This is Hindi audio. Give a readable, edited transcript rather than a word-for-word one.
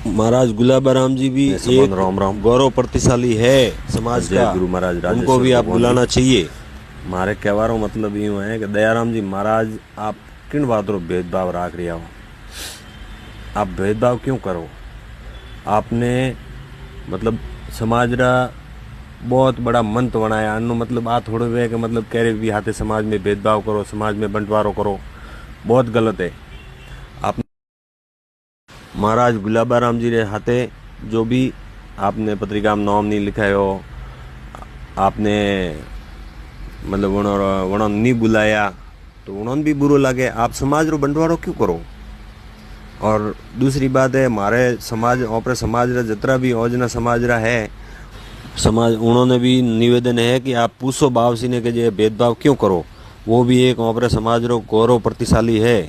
महाराज गुलाबाराम जी भी एक राम राम गौरव प्रतिशाली है समाज का। गुरु महाराज उनको भी आप बुलाना चाहिए। मारे कहवारो मतलब यूँ है कि दयाराम जी महाराज आप किन बातों भेदभाव राख रहा हो। आप भेदभाव क्यों करो। आपने मतलब समाज रा बहुत बड़ा मंत्र बनाया अनु मतलब आ थोड़े वे के मतलब कह रहे भी हाथे समाज में भेदभाव करो, समाज में बंटवारो करो, बहुत गलत है। आप महाराज गुलाबाराम जी रे हाथे जो भी आपने पत्रिका में नाम नहीं लिखा हो, आपने मतलब उन्होंने नहीं बुलाया तो उन्होंने भी बुरो लगे। आप समाज रो बंटवारो क्यों करो। और दूसरी बात है हमारे समाज ओपरे समाज रा जितना भी योजना समाज रा है समाज उन्होंने भी निवेदन है कि आप पूछो भाव सी ने के जे भेदभाव क्यों करो। वो भी एक ओपरे समाज रो गौरव प्रतिशाली है।